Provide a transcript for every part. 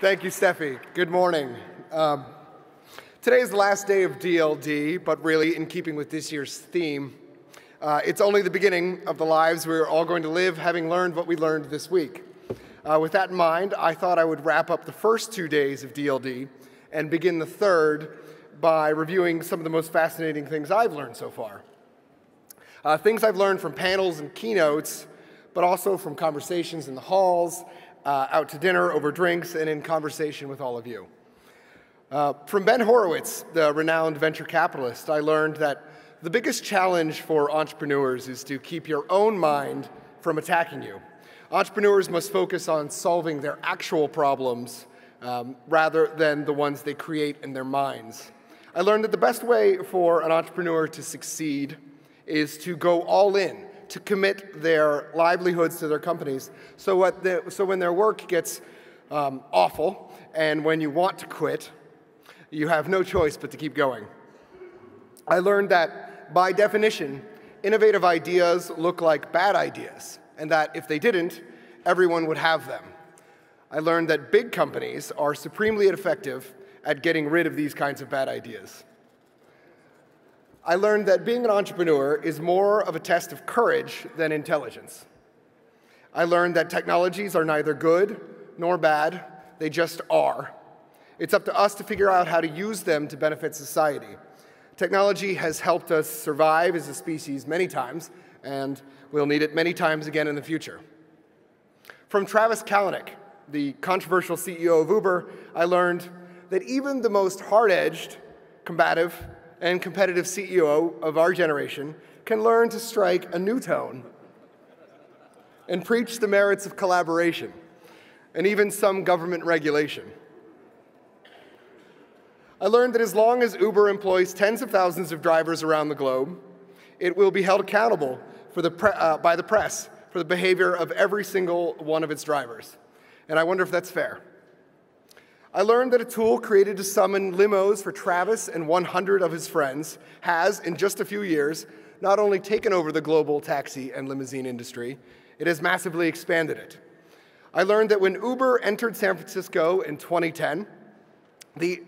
Thank you, Steffi. Good morning. Today is the last day of DLD, but really in keeping with this year's theme, it's only the beginning of the lives we're all going to live having learned what we learned this week. With that in mind, I thought I would wrap up the first 2 days of DLD and begin the third by reviewing some of the most fascinating things I've learned so far. Things I've learned from panels and keynotes, but also from conversations in the halls, out to dinner over drinks, and in conversation with all of you. From Ben Horowitz, the renowned venture capitalist, I learned that the biggest challenge for entrepreneurs is to keep your own mind from attacking you. Entrepreneurs must focus on solving their actual problems rather than the ones they create in their minds. I learned that the best way for an entrepreneur to succeed is to go all in, to commit their livelihoods to their companies, so when their work gets awful and when you want to quit, you have no choice but to keep going. I learned that, by definition, innovative ideas look like bad ideas, and that if they didn't, everyone would have them. I learned that big companies are supremely effective at getting rid of these kinds of bad ideas. I learned that being an entrepreneur is more of a test of courage than intelligence. I learned that technologies are neither good nor bad, they just are. It's up to us to figure out how to use them to benefit society. Technology has helped us survive as a species many times, and we'll need it many times again in the future. From Travis Kalanick, the controversial CEO of Uber, I learned that even the most hard-edged, combative, and competitive CEO of our generation can learn to strike a new tone and preach the merits of collaboration and even some government regulation. I learned that as long as Uber employs tens of thousands of drivers around the globe, it will be held accountable by the press for the behavior of every single one of its drivers. And I wonder if that's fair. I learned that a tool created to summon limos for Travis and 100 of his friends has, in just a few years, not only taken over the global taxi and limousine industry, it has massively expanded it. I learned that when Uber entered San Francisco in 2010, the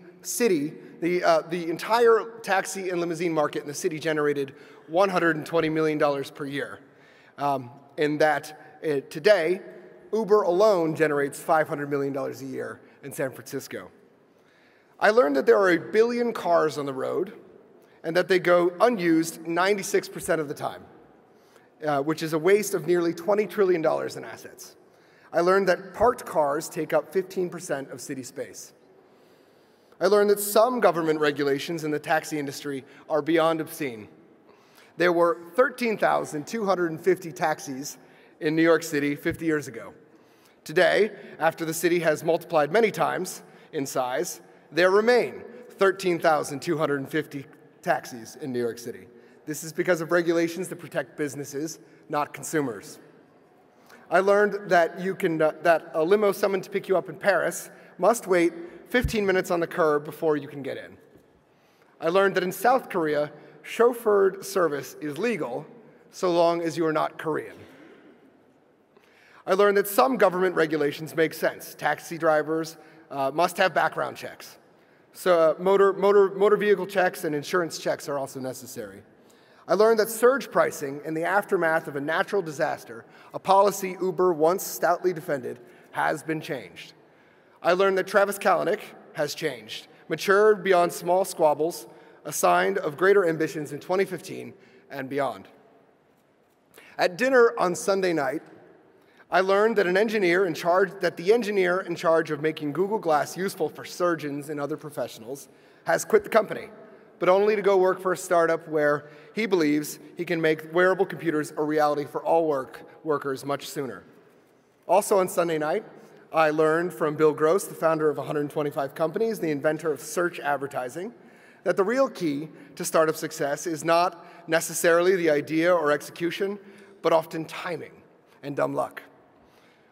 entire taxi and limousine market in the city generated $120 million per year. Today, Uber alone generates $500 million a year in San Francisco. I learned that there are 1 billion cars on the road and that they go unused 96% of the time, which is a waste of nearly $20 trillion in assets. I learned that parked cars take up 15% of city space. I learned that some government regulations in the taxi industry are beyond obscene. There were 13,250 taxis in New York City 50 years ago. Today, after the city has multiplied many times in size, there remain 13,250 taxis in New York City. This is because of regulations that protect businesses, not consumers. I learned that that a limo summoned to pick you up in Paris must wait 15 minutes on the curb before you can get in. I learned that in South Korea, chauffeured service is legal so long as you are not Korean. I learned that some government regulations make sense. Taxi drivers must have background checks. So motor vehicle checks and insurance checks are also necessary. I learned that surge pricing in the aftermath of a natural disaster, a policy Uber once stoutly defended, has been changed. I learned that Travis Kalanick has changed, matured beyond small squabbles, a sign of greater ambitions in 2015 and beyond. At dinner on Sunday night, I learned that the engineer in charge of making Google Glass useful for surgeons and other professionals has quit the company, but only to go work for a startup where he believes he can make wearable computers a reality for all workers much sooner. Also on Sunday night, I learned from Bill Gross, the founder of 125 Companies, the inventor of search advertising, that the real key to startup success is not necessarily the idea or execution, but often timing and dumb luck.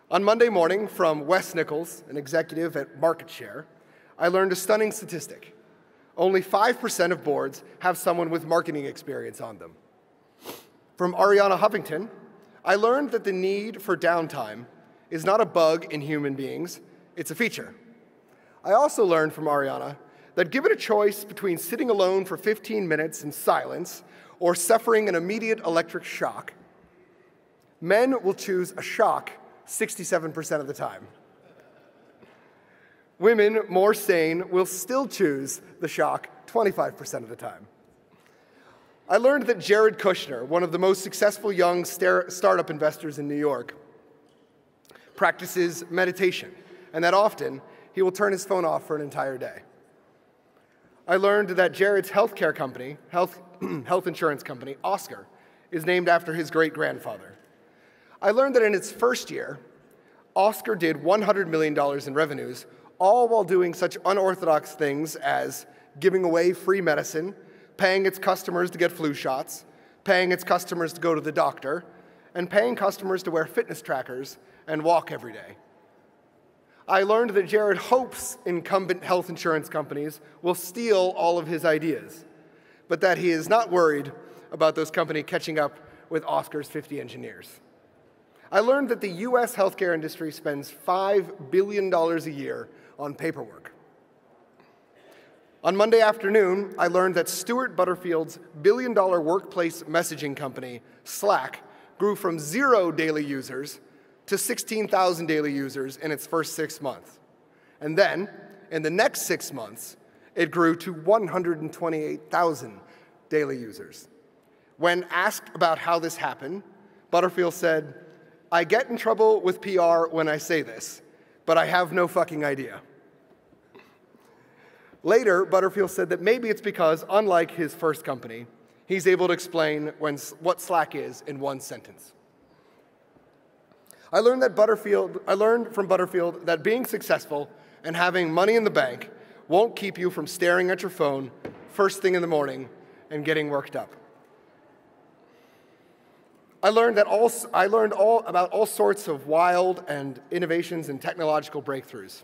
On Monday morning, from Wes Nichols, an executive at MarketShare, I learned a stunning statistic. Only 5% of boards have someone with marketing experience on them. From Ariana Huffington, I learned that the need for downtime is not a bug in human beings, it's a feature. I also learned from Ariana that given a choice between sitting alone for 15 minutes in silence or suffering an immediate electric shock, men will choose a shock 67% of the time. Women, more sane, will still choose the shock 25% of the time. I learned that Jared Kushner, one of the most successful young startup investors in New York, practices meditation, and that often he will turn his phone off for an entire day. I learned that Jared's health insurance company, Oscar, is named after his great-grandfather. I learned that in its first year, Oscar did $100 million in revenues, all while doing such unorthodox things as giving away free medicine, paying its customers to get flu shots, paying its customers to go to the doctor, and paying customers to wear fitness trackers and walk every day. I learned that Jared hopes incumbent health insurance companies will steal all of his ideas, but that he is not worried about those companies catching up with Oscar's 50 engineers. I learned that the US healthcare industry spends $5 billion a year on paperwork. On Monday afternoon, I learned that Stuart Butterfield's billion-dollar workplace messaging company, Slack, grew from 0 daily users to 16,000 daily users in its first 6 months. And then, in the next 6 months, it grew to 128,000 daily users. When asked about how this happened, Butterfield said, "I get in trouble with PR when I say this, but I have no fucking idea." Later, Butterfield said that maybe it's because, unlike his first company, he's able to explain what Slack is in one sentence. I learned from Butterfield that being successful and having money in the bank won't keep you from staring at your phone first thing in the morning and getting worked up. I learned about all sorts of wild and innovations and technological breakthroughs.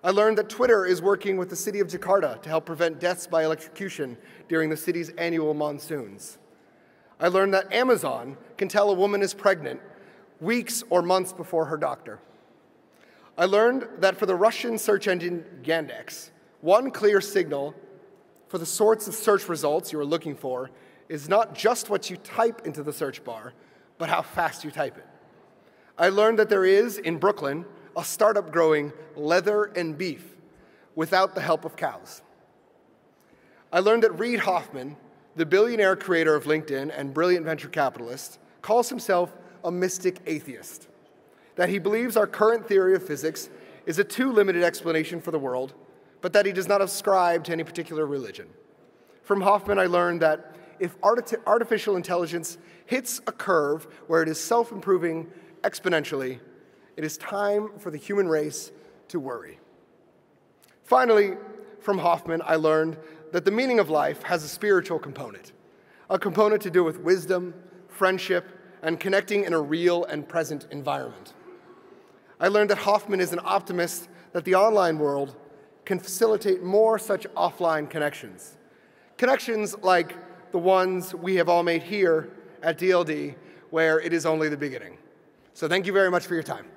I learned that Twitter is working with the city of Jakarta to help prevent deaths by electrocution during the city's annual monsoons. I learned that Amazon can tell a woman is pregnant weeks or months before her doctor. I learned that for the Russian search engine Yandex, one clear signal for the sorts of search results you are looking for is not just what you type into the search bar, but how fast you type it. I learned that there is, in Brooklyn, a startup growing leather and beef without the help of cows. I learned that Reid Hoffman, the billionaire creator of LinkedIn and brilliant venture capitalist, calls himself a mystic atheist, that he believes our current theory of physics is a too limited explanation for the world, but that he does not ascribe to any particular religion. From Hoffman, I learned that if artificial intelligence hits a curve where it is self-improving exponentially, it is time for the human race to worry. Finally, from Hoffman, I learned that the meaning of life has a spiritual component, a component to do with wisdom, friendship, and connecting in a real and present environment. I learned that Hoffman is an optimist that the online world can facilitate more such offline connections. Connections like the ones we have all made here at DLD, where it is only the beginning. So thank you very much for your time.